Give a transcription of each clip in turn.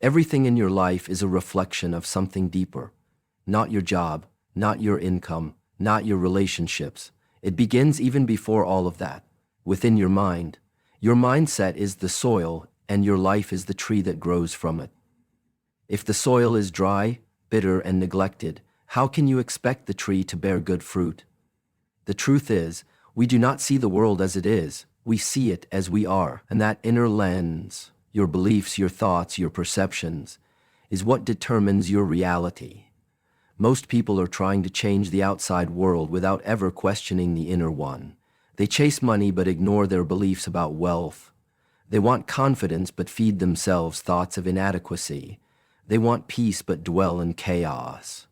Everything in your life is a reflection of something deeper. Not your job, not your income, not your relationships. It begins even before all of that, within your mind. Your mindset is the soil, and your life is the tree that grows from it. If the soil is dry, bitter, and neglected, how can you expect the tree to bear good fruit? The truth is, we do not see the world as it is, we see it as we are. And that inner lens, your beliefs, your thoughts, your perceptions, is what determines your reality. Most people are trying to change the outside world without ever questioning the inner one. They chase money but ignore their beliefs about wealth. They want confidence but feed themselves thoughts of inadequacy. They want peace but dwell in chaos.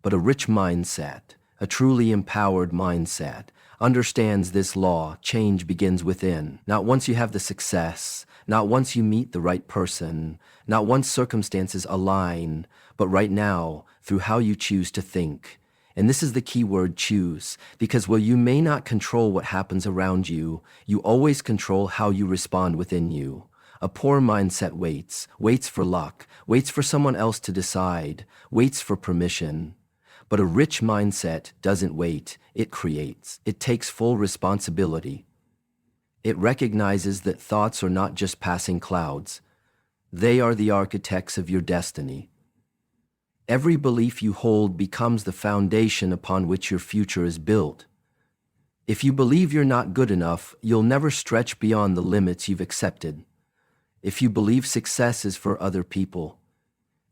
But a rich mindset, a truly empowered mindset, understands this law: change begins within. Not once you have the success, not once you meet the right person, not once circumstances align, but right now, through how you choose to think. And this is the key word, choose, because while you may not control what happens around you, you always control how you respond within you. A poor mindset waits for luck, waits for someone else to decide, waits for permission. But a rich mindset doesn't wait, it creates. It takes full responsibility. It recognizes that thoughts are not just passing clouds. They are the architects of your destiny. Every belief you hold becomes the foundation upon which your future is built. If you believe you're not good enough, you'll never stretch beyond the limits you've accepted. If you believe success is for other people,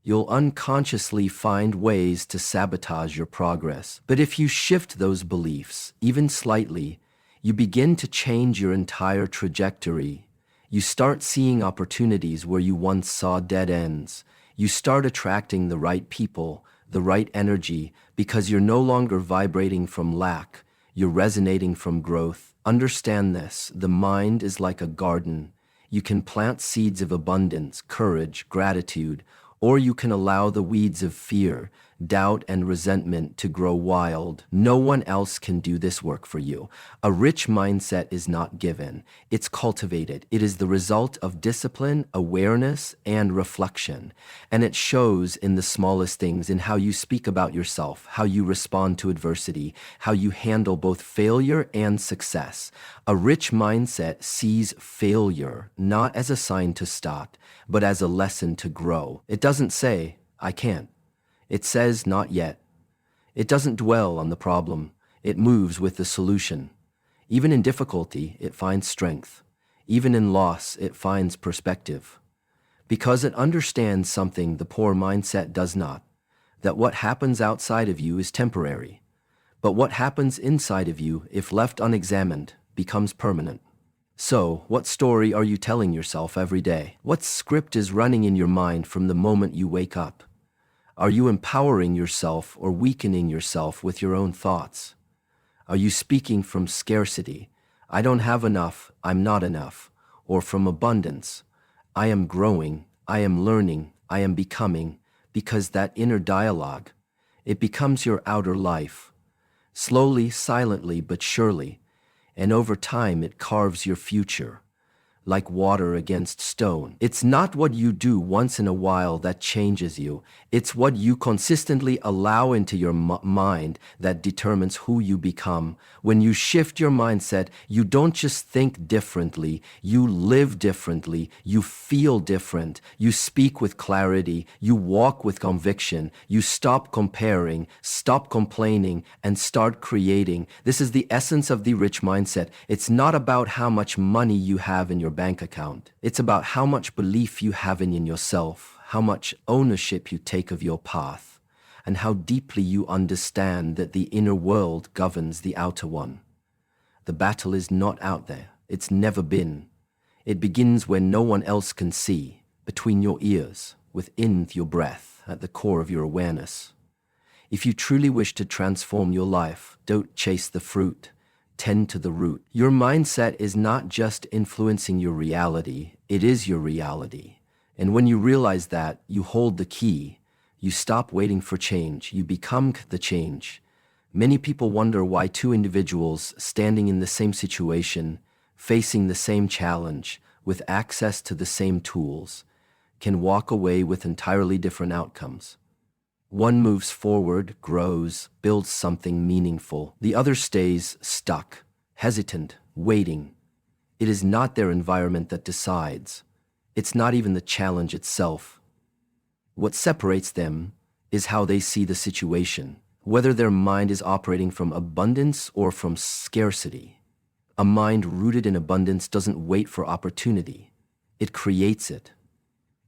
you'll unconsciously find ways to sabotage your progress. But if you shift those beliefs, even slightly, you begin to change your entire trajectory. You start seeing opportunities where you once saw dead ends. You start attracting the right people, the right energy, because you're no longer vibrating from lack, you're resonating from growth. Understand this: the mind is like a garden. You can plant seeds of abundance, courage, gratitude, or you can allow the weeds of fear, doubt, and resentment to grow wild. No one else can do this work for you. A rich mindset is not given, it's cultivated. It is the result of discipline, awareness, and reflection. And it shows in the smallest things, in how you speak about yourself, how you respond to adversity, how you handle both failure and success. A rich mindset sees failure not as a sign to stop, but as a lesson to grow. It doesn't say, "I can't." It says, "Not yet." It doesn't dwell on the problem. It moves with the solution. Even in difficulty, it finds strength. Even in loss, it finds perspective. Because it understands something the poor mindset does not, that what happens outside of you is temporary. But what happens inside of you, if left unexamined, becomes permanent. So, what story are you telling yourself every day? What script is running in your mind from the moment you wake up? Are you empowering yourself or weakening yourself with your own thoughts? Are you speaking from scarcity? I don't have enough, I'm not enough. Or from abundance? I am growing, I am learning, I am becoming. Because that inner dialogue, it becomes your outer life. Slowly, silently, but surely. And over time it carves your future, like water against stone. It's not what you do once in a while that changes you. It's what you consistently allow into your mind that determines who you become. When you shift your mindset, you don't just think differently, you live differently, you feel different, you speak with clarity, you walk with conviction, you stop comparing, stop complaining, and start creating. This is the essence of the rich mindset. It's not about how much money you have in your bank account. It's about how much belief you have in yourself, how much ownership you take of your path, and how deeply you understand that the inner world governs the outer one. The battle is not out there. It's never been. It begins when no one else can see, between your ears, within your breath, at the core of your awareness. If you truly wish to transform your life, don't chase the fruit. Tend to the root. Your mindset is not just influencing your reality, it is your reality. And when you realize that, you hold the key. You stop waiting for change, you become the change. Many people wonder why two individuals standing in the same situation, facing the same challenge, with access to the same tools, can walk away with entirely different outcomes. One moves forward, grows, builds something meaningful. The other stays stuck, hesitant, waiting. It is not their environment that decides. It's not even the challenge itself. What separates them is how they see the situation, whether their mind is operating from abundance or from scarcity. A mind rooted in abundance doesn't wait for opportunity. It creates it.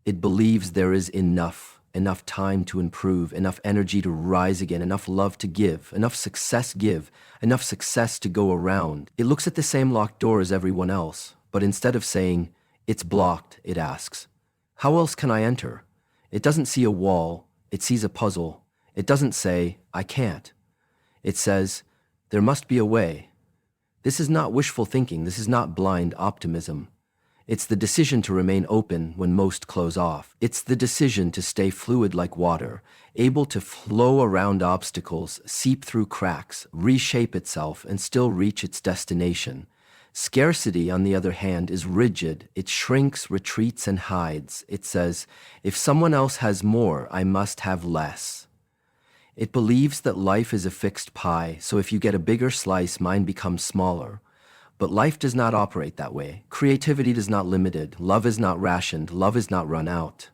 It believes there is enough time to improve, enough energy to rise again, enough love to give, enough success to go around. It looks at the same locked door as everyone else, but instead of saying, "It's blocked," it asks, "How else can I enter?" It doesn't see a wall, it sees a puzzle. It doesn't say, "I can't." It says, "There must be a way." This is not wishful thinking, this is not blind optimism. It's the decision to remain open when most close off. It's the decision to stay fluid like water, able to flow around obstacles, seep through cracks, reshape itself, and still reach its destination. Scarcity, on the other hand, is rigid. It shrinks, retreats, and hides. It says, "If someone else has more, I must have less." It believes that life is a fixed pie, so if you get a bigger slice, mine becomes smaller. But life does not operate that way. Creativity is not limited. Love is not rationed. Love is not run out.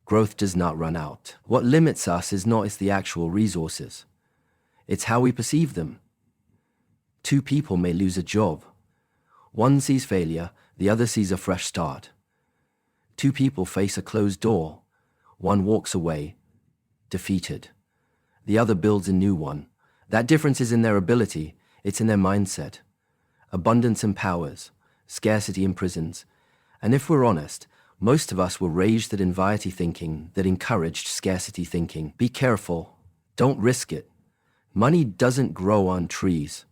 Growth does not run out. What limits us is not the actual resources. It's how we perceive them. Two people may lose a job. One sees failure, the other sees a fresh start. Two people face a closed door. One walks away, defeated. The other builds a new one. That difference is in their ability. It's in their mindset. Abundance empowers, scarcity imprisons. And if we're honest, most of us were raised at anxiety thinking that encouraged scarcity thinking. Be careful. Don't risk it. Money doesn't grow on trees.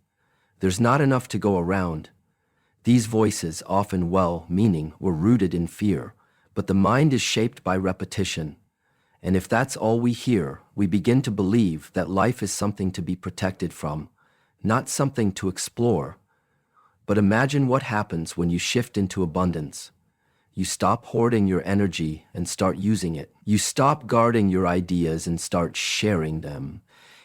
There's not enough to go around. These voices, often well-meaning, were rooted in fear, but the mind is shaped by repetition. And if that's all we hear, we begin to believe that life is something to be protected from, not something to explore. But imagine what happens when you shift into abundance. You stop hoarding your energy and start using it. You stop guarding your ideas and start sharing them.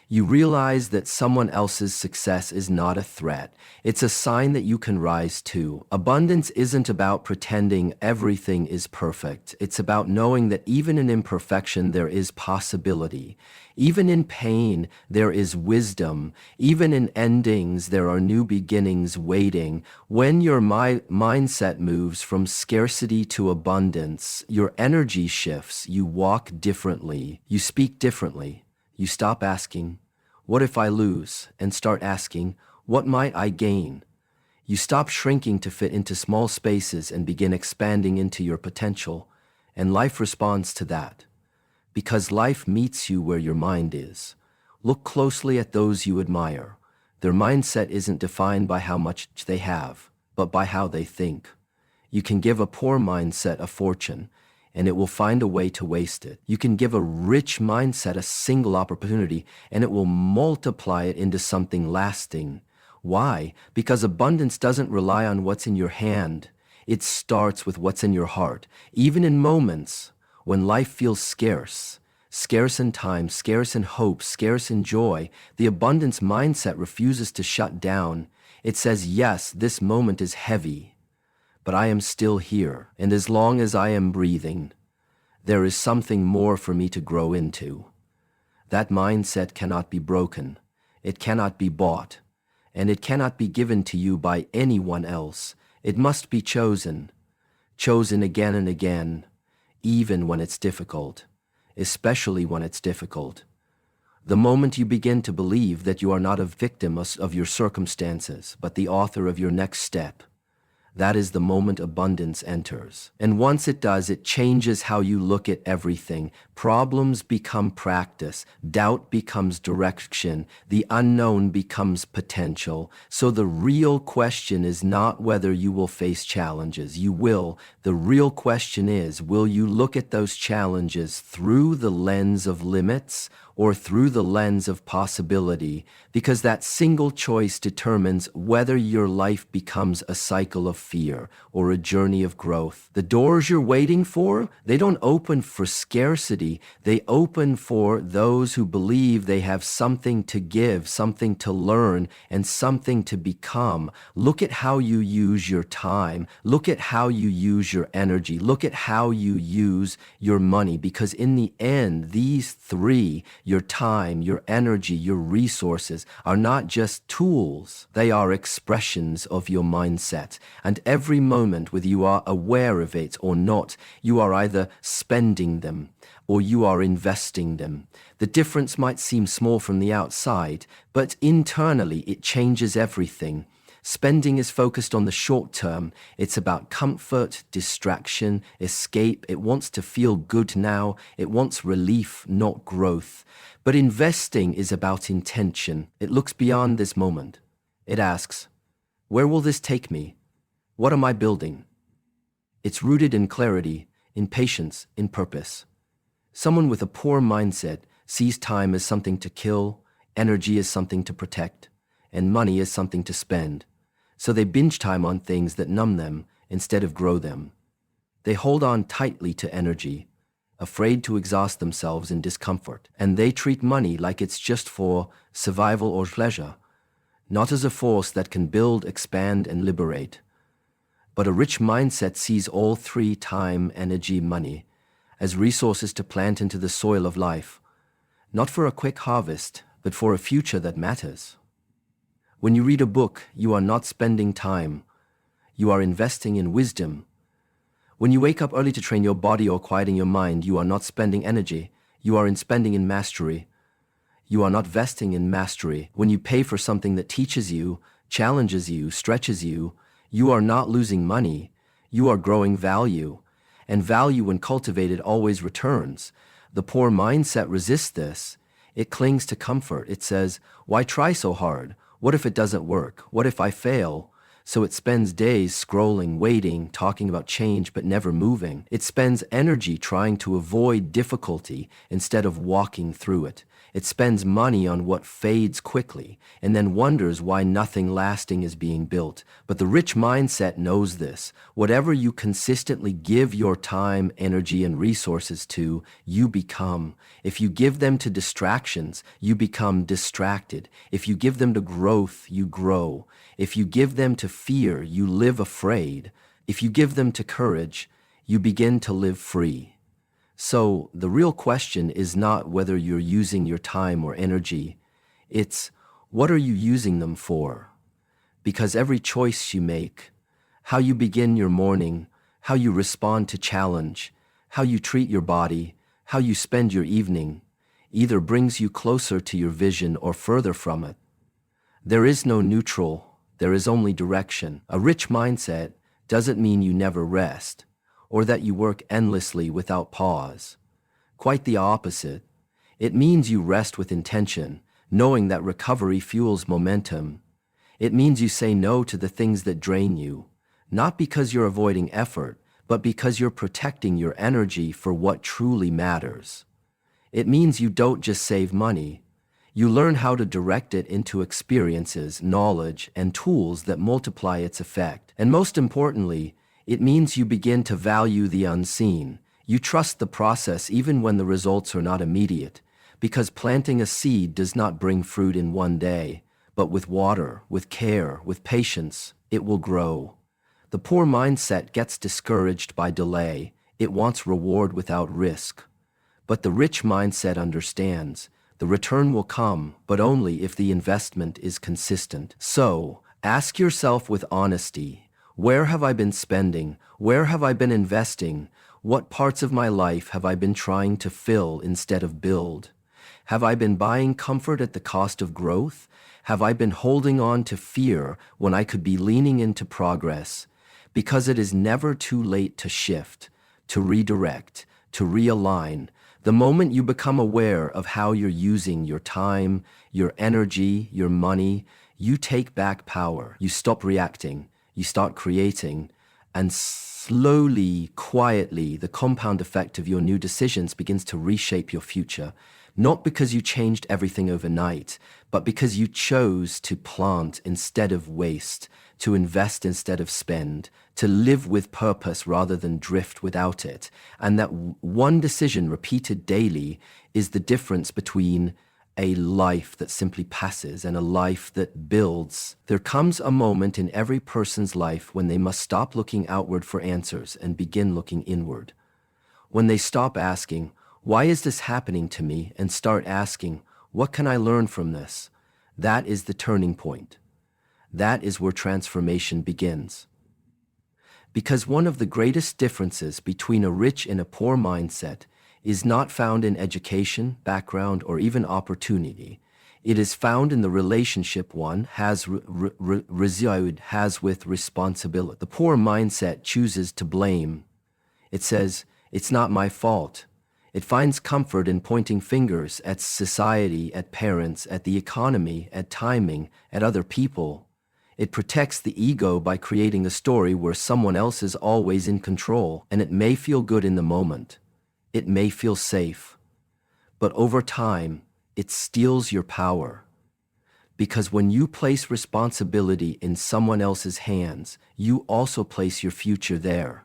You realize that someone else's success is not a threat. It's a sign that you can rise too. Abundance isn't about pretending everything is perfect. It's about knowing that even in imperfection, there is possibility. Even in pain, there is wisdom. Even in endings, there are new beginnings waiting. When your mindset moves from scarcity to abundance, your energy shifts. You walk differently. You speak differently. You stop asking, "What if I lose?" and start asking, "What might I gain?" You stop shrinking to fit into small spaces and begin expanding into your potential, and life responds to that. Because life meets you where your mind is. Look closely at those you admire. Their mindset isn't defined by how much they have, but by how they think. You can give a poor mindset a fortune, and it will find a way to waste it. You can give a rich mindset a single opportunity, and it will multiply it into something lasting. Why? Because abundance doesn't rely on what's in your hand. It starts with what's in your heart. Even in moments when life feels scarce, scarce in time, scarce in hope, scarce in joy, the abundance mindset refuses to shut down. It says, "Yes, this moment is heavy, but I am still here, and as long as I am breathing, there is something more for me to grow into." That mindset cannot be broken, it cannot be bought, and it cannot be given to you by anyone else. It must be chosen again and again, even when it's difficult, especially when it's difficult. The moment you begin to believe that you are not a victim of your circumstances, but the author of your next step, that is the moment abundance enters. And once it does, it changes how you look at everything. Problems become practice. Doubt becomes direction. The unknown becomes potential. So the real question is not whether you will face challenges. You will. The real question is, will you look at those challenges through the lens of limits or through the lens of possibility, because that single choice determines whether your life becomes a cycle of fear or a journey of growth. The doors you're waiting for, they don't open for scarcity. They open for those who believe they have something to give, something to learn, and something to become. Look at how you use your time. Look at how you use your energy. Look at how you use your money, because in the end, these three, your time, your energy, your resources, are not just tools. They are expressions of your mindset. And every moment, whether you are aware of it or not, you are either spending them or you are investing them. The difference might seem small from the outside, but internally it changes everything. Spending is focused on the short term. It's about comfort, distraction, escape. It wants to feel good now. It wants relief, not growth. But investing is about intention. It looks beyond this moment. It asks, where will this take me? What am I building? It's rooted in clarity, in patience, in purpose. Someone with a poor mindset sees time as something to kill, energy as something to protect, and money as something to spend. So they binge time on things that numb them instead of grow them. They hold on tightly to energy, afraid to exhaust themselves in discomfort, and they treat money like it's just for survival or pleasure, not as a force that can build, expand, and liberate. But a rich mindset sees all three, time, energy, money, as resources to plant into the soil of life, not for a quick harvest, but for a future that matters. When you read a book, you are not spending time. You are investing in wisdom. When you wake up early to train your body or quieting your mind, you are not spending energy. You are spending in mastery. You are not vesting in mastery. When you pay for something that teaches you, challenges you, stretches you, you are not losing money. You are growing value. And value, when cultivated, always returns. The poor mindset resists this. It clings to comfort. It says, why try so hard? What if it doesn't work? What if I fail? So it spends days scrolling, waiting, talking about change, but never moving. It spends energy trying to avoid difficulty instead of walking through it. It spends money on what fades quickly and then wonders why nothing lasting is being built. But the rich mindset knows this. Whatever you consistently give your time, energy, and resources to, you become. If you give them to distractions, you become distracted. If you give them to growth, you grow. If you give them to fear, you live afraid. If you give them to courage, you begin to live free. So the real question is not whether you're using your time or energy. It's, what are you using them for? Because every choice you make, how you begin your morning, how you respond to challenge, how you treat your body, how you spend your evening, either brings you closer to your vision or further from it. There is no neutral, there is only direction. A rich mindset doesn't mean you never rest, or that you work endlessly without pause. Quite the opposite. It means you rest with intention, knowing that recovery fuels momentum. It means you say no to the things that drain you, not because you're avoiding effort, but because you're protecting your energy for what truly matters. It means you don't just save money. You learn how to direct it into experiences, knowledge, and tools that multiply its effect. And most importantly, it means you begin to value the unseen. You trust the process even when the results are not immediate, because planting a seed does not bring fruit in one day, but with water, with care, with patience, it will grow. The poor mindset gets discouraged by delay. It wants reward without risk. But the rich mindset understands the return will come, but only if the investment is consistent. So, ask yourself with honesty, where have I been spending? Where have I been investing? What parts of my life have I been trying to fill instead of build? Have I been buying comfort at the cost of growth? Have I been holding on to fear when I could be leaning into progress? Because it is never too late to shift, to redirect, to realign. The moment you become aware of how you're using your time, your energy, your money, you take back power. You stop reacting. You start creating, and slowly, quietly, the compound effect of your new decisions begins to reshape your future. Not because you changed everything overnight, but because you chose to plant instead of waste, to invest instead of spend, to live with purpose rather than drift without it. And that one decision repeated daily is the difference between a life that simply passes and a life that builds. There comes a moment in every person's life when they must stop looking outward for answers and begin looking inward. When they stop asking, "Why is this happening to me?" and start asking, "What can I learn from this?" That is the turning point. That is where transformation begins. Because one of the greatest differences between a rich and a poor mindset is not found in education, background, or even opportunity. It is found in the relationship one has with responsibility. The poor mindset chooses to blame. It says, "It's not my fault." It finds comfort in pointing fingers at society, at parents, at the economy, at timing, at other people. It protects the ego by creating a story where someone else is always in control, and it may feel good in the moment. It may feel safe. But over time, it steals your power. Because when you place responsibility in someone else's hands, you also place your future there.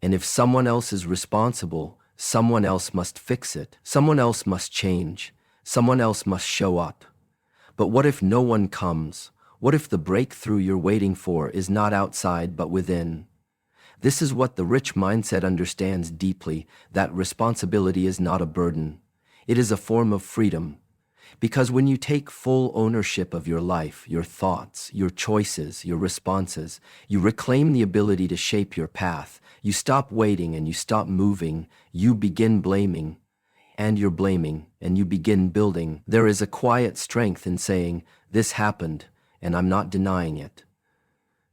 And if someone else is responsible, someone else must fix it. Someone else must change. Someone else must show up. But what if no one comes? What if the breakthrough you're waiting for is not outside but within? This is what the rich mindset understands deeply, that responsibility is not a burden. It is a form of freedom. Because when you take full ownership of your life, your thoughts, your choices, your responses, you reclaim the ability to shape your path. You stop waiting and you stop moving. You begin blaming, and you're blaming, and you begin building. There is a quiet strength in saying, "This happened, and I'm not denying it.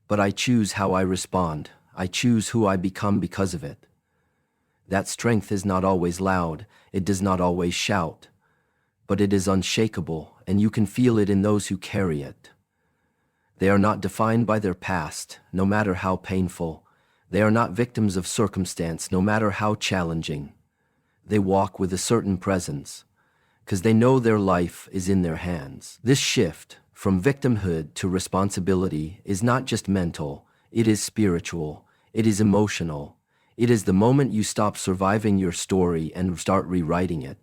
But I choose how I respond. I choose who I become because of it." That strength is not always loud. It does not always shout. But it is unshakable, and you can feel it in those who carry it. They are not defined by their past, no matter how painful. They are not victims of circumstance, no matter how challenging. They walk with a certain presence, because they know their life is in their hands. This shift from victimhood to responsibility is not just mental, it is spiritual, it is emotional. It is the moment you stop surviving your story and start rewriting it.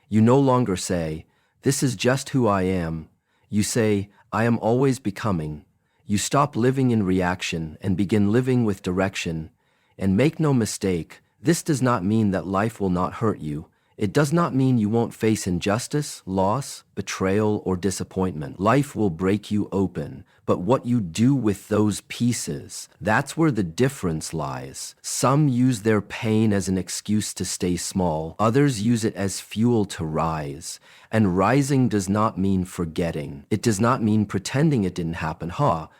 You no longer say, "This is just who I am." You say, "I am always becoming." You stop living in reaction and begin living with direction. And make no mistake, this does not mean that life will not hurt you. It does not mean you won't face injustice, loss, betrayal, or disappointment. Life will break you open, but what you do with those pieces, that's where the difference lies. Some use their pain as an excuse to stay small. Others use it as fuel to rise. And rising does not mean forgetting. It does not mean pretending it didn't happen.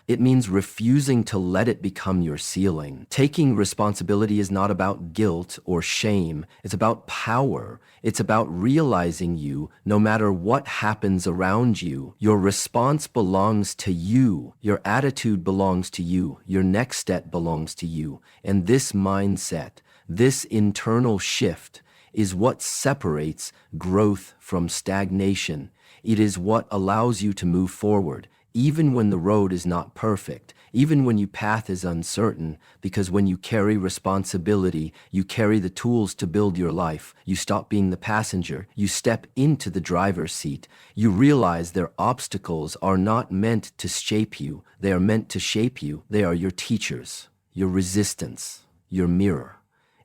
It means refusing to let it become your ceiling. Taking responsibility is not about guilt or shame. It's about power. It's about realizing you, no matter what happens around you, your response belongs to you. Your attitude belongs to you. Your next step belongs to you. And this mindset, this internal shift, is what separates growth from stagnation. It is what allows you to move forward, even when the road is not perfect, even when your path is uncertain, because when you carry responsibility, you carry the tools to build your life. You stop being the passenger. You step into the driver's seat. You realize their obstacles are not meant to shape you. They are meant to shape you. They are your teachers, your resistance, your mirror.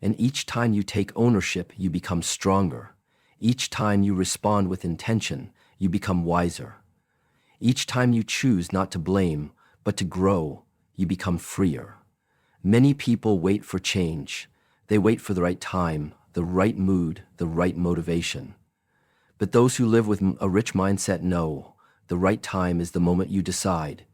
And each time you take ownership, you become stronger. Each time you respond with intention, you become wiser. Each time you choose not to blame, but to grow, you become freer. Many people wait for change. They wait for the right time, the right mood, the right motivation. But those who live with a rich mindset know the right time is the moment you decide.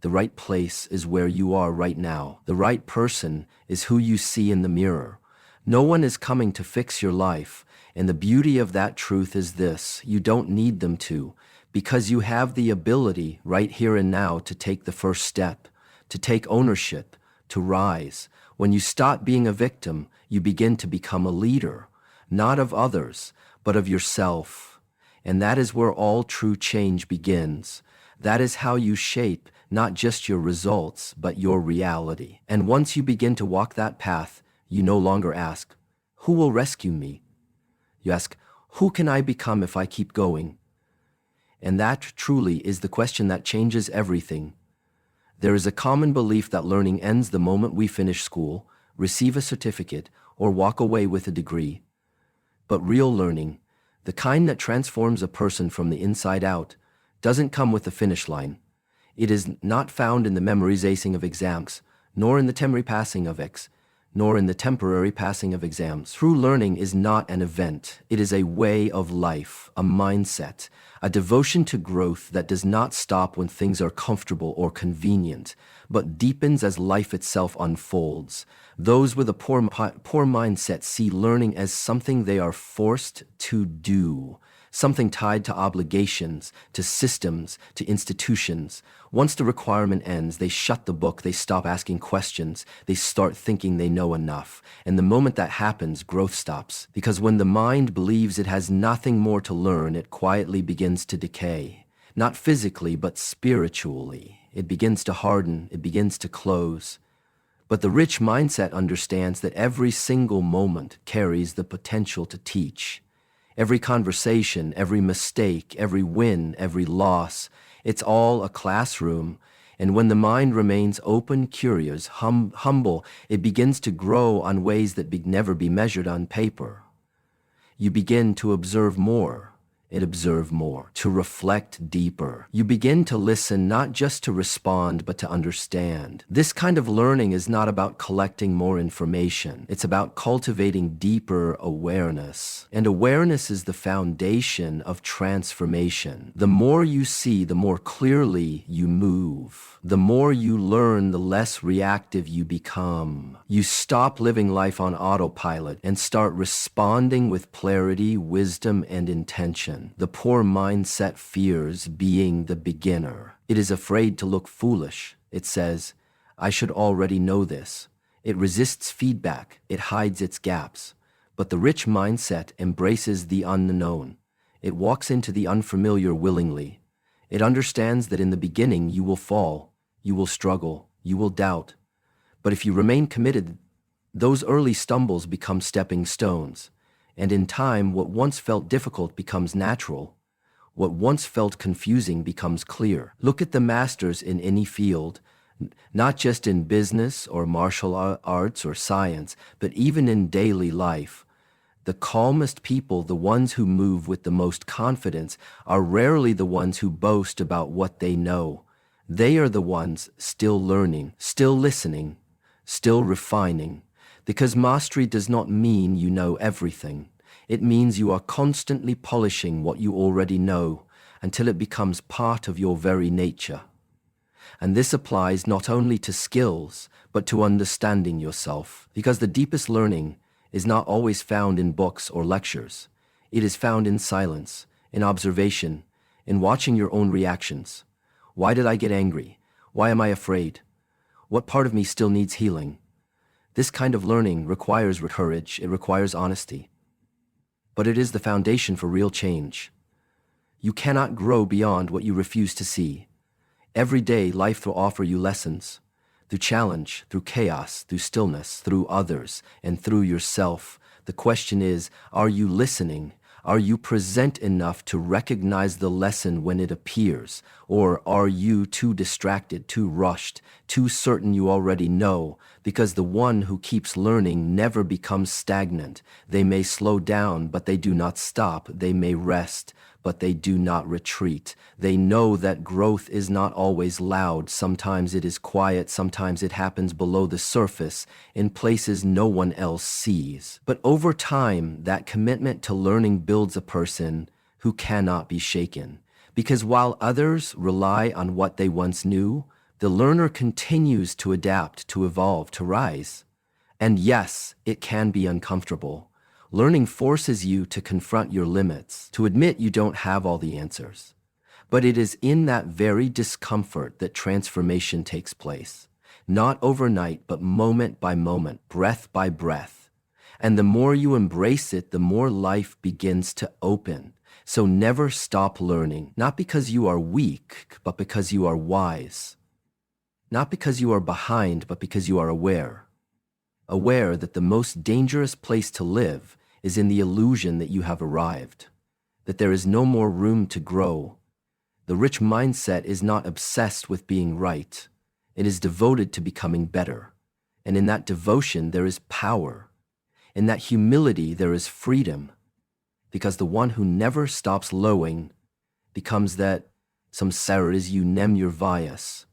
The right place is where you are right now. The right person is who you see in the mirror. No one is coming to fix your life, and the beauty of that truth is this: you don't need them to, because you have the ability right here and now to take the first step, to take ownership, to rise. When you stop being a victim, you begin to become a leader, not of others, but of yourself. And that is where all true change begins. That is how you shape not just your results, but your reality. And once you begin to walk that path, you no longer ask, "Who will rescue me?" You ask, "Who can I become if I keep going?" And that truly is the question that changes everything. There is a common belief that learning ends the moment we finish school, receive a certificate, or walk away with a degree. But real learning, the kind that transforms a person from the inside out, doesn't come with the finish line. It is not found in the memorization of exams, nor in the temporary passing of exams. True learning is not an event. It is a way of life, a mindset, a devotion to growth that does not stop when things are comfortable or convenient, but deepens as life itself unfolds. Those with a poor mindset see learning as something they are forced to do, something tied to obligations, to systems, to institutions. Once the requirement ends, they shut the book, they stop asking questions, they start thinking they know enough. And the moment that happens, growth stops. Because when the mind believes it has nothing more to learn, it quietly begins to decay. Not physically, but spiritually. It begins to harden, it begins to close. But the rich mindset understands that every single moment carries the potential to teach. Every conversation, every mistake, every win, every loss, it's all a classroom. And when the mind remains open, curious, humble, it begins to grow on ways that never be measured on paper. You begin to observe more. To reflect deeper. You begin to listen not just to respond, but to understand. This kind of learning is not about collecting more information. It's about cultivating deeper awareness. And awareness is the foundation of transformation. The more you see, the more clearly you move. The more you learn, the less reactive you become. You stop living life on autopilot and start responding with clarity, wisdom, and intention. The poor mindset fears being the beginner. It is afraid to look foolish. It says, "I should already know this." It resists feedback. It hides its gaps. But the rich mindset embraces the unknown. It walks into the unfamiliar willingly. It understands that in the beginning you will fall, you will struggle, you will doubt. But if you remain committed, those early stumbles become stepping stones. And in time, what once felt difficult becomes natural. What once felt confusing becomes clear. Look at the masters in any field, not just in business or martial arts or science, but even in daily life. The calmest people, the ones who move with the most confidence, are rarely the ones who boast about what they know. They are the ones still learning, still listening, still refining. Because mastery does not mean you know everything. It means you are constantly polishing what you already know until it becomes part of your very nature. And this applies not only to skills, but to understanding yourself. Because the deepest learning is not always found in books or lectures. It is found in silence, in observation, in watching your own reactions. Why did I get angry? Why am I afraid? What part of me still needs healing? This kind of learning requires courage, it requires honesty. But it is the foundation for real change. You cannot grow beyond what you refuse to see. Every day, life will offer you lessons. Through challenge, through chaos, through stillness, through others, and through yourself. The question is, are you listening? Are you present enough to recognize the lesson when it appears? Or are you too distracted, too rushed, too certain you already know? Because the one who keeps learning never becomes stagnant. They may slow down, but they do not stop. They may rest, but they do not retreat. They know that growth is not always loud. Sometimes it is quiet. Sometimes it happens below the surface in places no one else sees. But over time, that commitment to learning builds a person who cannot be shaken. Because while others rely on what they once knew, the learner continues to adapt, to evolve, to rise. And yes, it can be uncomfortable. Learning forces you to confront your limits, to admit you don't have all the answers. But it is in that very discomfort that transformation takes place. Not overnight, but moment by moment, breath by breath. And the more you embrace it, the more life begins to open. So never stop learning, not because you are weak, but because you are wise. Not because you are behind, but because you are aware. Aware that the most dangerous place to live is in the illusion that you have arrived, that there is no more room to grow. The rich mindset is not obsessed with being right. It is devoted to becoming better. And in that devotion, there is power. In that humility, there is freedom. Because the one who never stops lowing becomes that samsaras you nem your vias,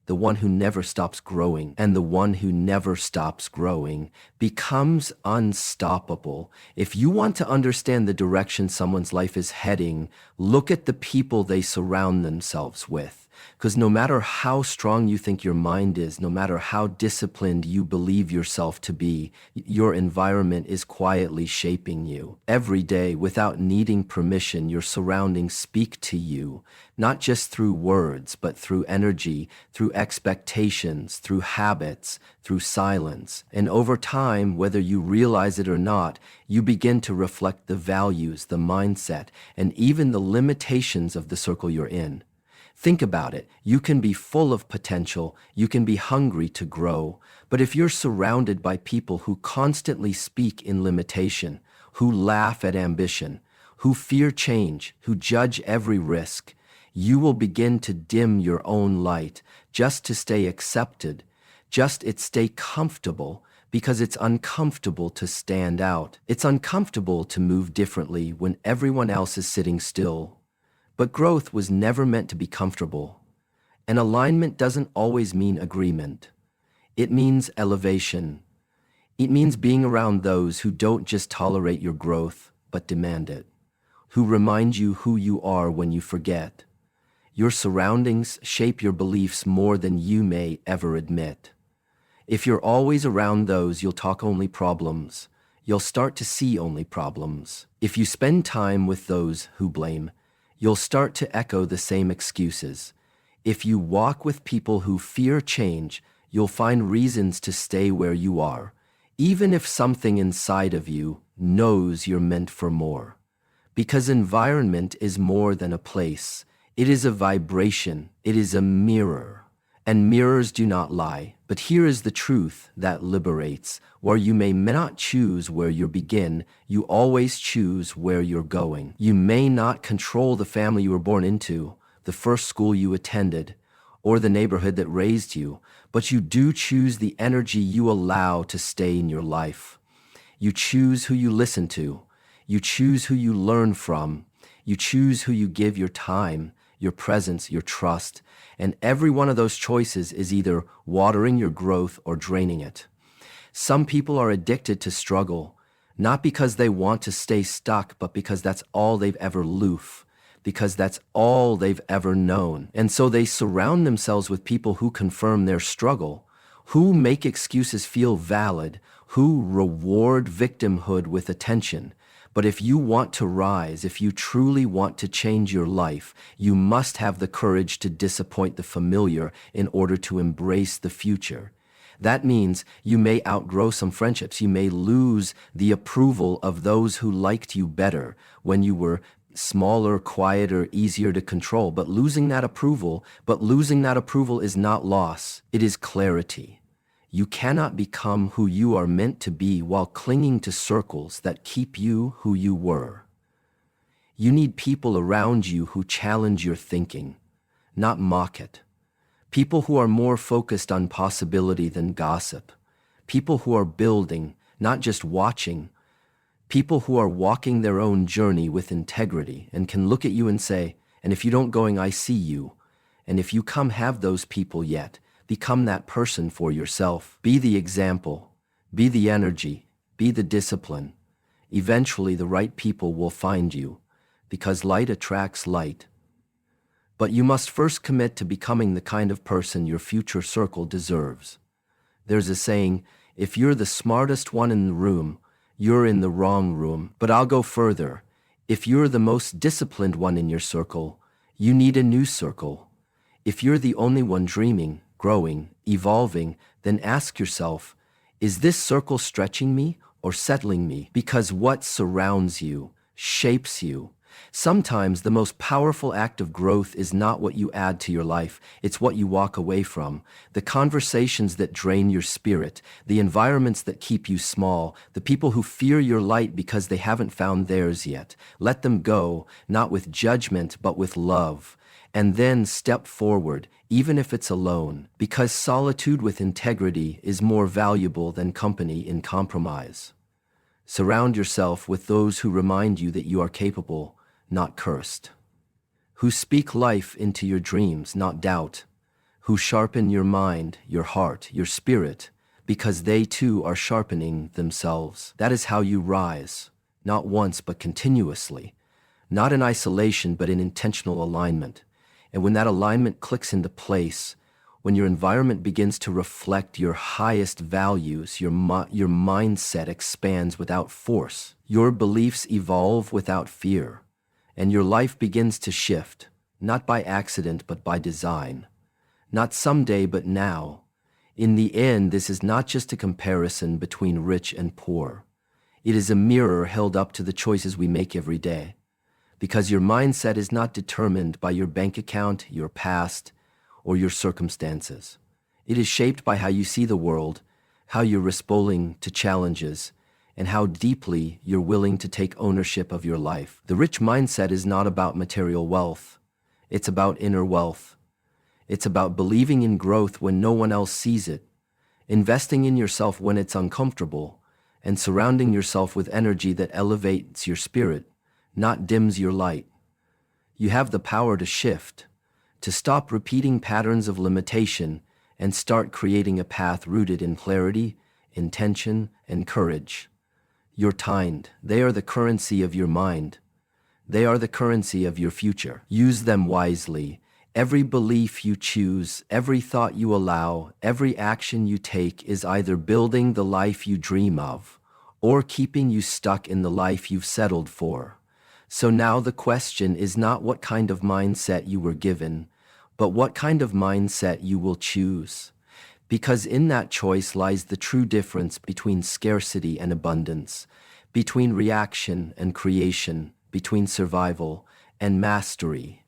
the one who never stops growing, and the one who never stops growing becomes unstoppable. If you want to understand the direction someone's life is heading, look at the people they surround themselves with. Because no matter how strong you think your mind is, no matter how disciplined you believe yourself to be, your environment is quietly shaping you. Every day, without needing permission, your surroundings speak to you, not just through words, but through energy, through expectations, through habits, through silence. And over time, whether you realize it or not, you begin to reflect the values, the mindset, and even the limitations of the circle you're in. Think about it. You can be full of potential, you can be hungry to grow, but if you're surrounded by people who constantly speak in limitation, who laugh at ambition, who fear change, who judge every risk, you will begin to dim your own light just to stay accepted, just to stay comfortable, because it's uncomfortable to stand out. It's uncomfortable to move differently when everyone else is sitting still. But growth was never meant to be comfortable. And alignment doesn't always mean agreement. It means elevation. It means being around those who don't just tolerate your growth, but demand it, who remind you who you are when you forget. Your surroundings shape your beliefs more than you may ever admit. If you're always around those, you'll talk only problems. You'll start to see only problems. If you spend time with those who blame, you'll start to echo the same excuses. If you walk with people who fear change, you'll find reasons to stay where you are, even if something inside of you knows you're meant for more. Because environment is more than a place. It is a vibration. It is a mirror. And mirrors do not lie. But here is the truth that liberates. Where you may not choose where you begin, you always choose where you're going. You may not control the family you were born into, the first school you attended, or the neighborhood that raised you, but you do choose the energy you allow to stay in your life. You choose who you listen to. You choose who you learn from. You choose who you give your time, your presence, your trust, and every one of those choices is either watering your growth or draining it. Some people are addicted to struggle, not because they want to stay stuck, but because that's all they've ever loofed, because that's all they've ever known. And so they surround themselves with people who confirm their struggle, who make excuses feel valid, who reward victimhood with attention. But if you want to rise, if you truly want to change your life, you must have the courage to disappoint the familiar in order to embrace the future. That means you may outgrow some friendships. You may lose the approval of those who liked you better when you were smaller, quieter, easier to control. But losing that approval is not loss. It is clarity. You cannot become who you are meant to be while clinging to circles that keep you who you were. You need people around you who challenge your thinking, not mock it. People who are more focused on possibility than gossip. People who are building, not just watching. People who are walking their own journey with integrity and can look at you and say, and if you don't going, I see you. And if you have those people yet, become that person for yourself. Be the example. Be the energy. Be the discipline. Eventually, the right people will find you, because light attracts light. But you must first commit to becoming the kind of person your future circle deserves. There's a saying, if you're the smartest one in the room, you're in the wrong room. But I'll go further. If you're the most disciplined one in your circle, you need a new circle. If you're the only one dreaming, growing, evolving, then ask yourself, is this circle stretching me or settling me? Because what surrounds you shapes you. Sometimes the most powerful act of growth is not what you add to your life, it's what you walk away from. The conversations that drain your spirit, the environments that keep you small, the people who fear your light because they haven't found theirs yet. Let them go, not with judgment, but with love. And then step forward, even if it's alone, because solitude with integrity is more valuable than company in compromise. Surround yourself with those who remind you that you are capable, not cursed. Who speak life into your dreams, not doubt. Who sharpen your mind, your heart, your spirit, because they too are sharpening themselves. That is how you rise, not once but continuously, not in isolation but in intentional alignment. And when that alignment clicks into place, when your environment begins to reflect your highest values, your mindset expands without force, your beliefs evolve without fear, and your life begins to shift, not by accident but by design, not someday but now. In the end, this is not just a comparison between rich and poor. It is a mirror held up to the choices we make every day. Because your mindset is not determined by your bank account, your past, or your circumstances. It is shaped by how you see the world, how you're responding to challenges, and how deeply you're willing to take ownership of your life. The rich mindset is not about material wealth. It's about inner wealth. It's about believing in growth when no one else sees it, investing in yourself when it's uncomfortable, and surrounding yourself with energy that elevates your spirit, not dims your light. You have the power to shift, to stop repeating patterns of limitation and start creating a path rooted in clarity, intention, and courage. You're kind. They are the currency of your mind. They are the currency of your future. Use them wisely. Every belief you choose, every thought you allow, every action you take is either building the life you dream of or keeping you stuck in the life you've settled for. So now the question is not what kind of mindset you were given, but what kind of mindset you will choose. Because in that choice lies the true difference between scarcity and abundance, between reaction and creation, between survival and mastery.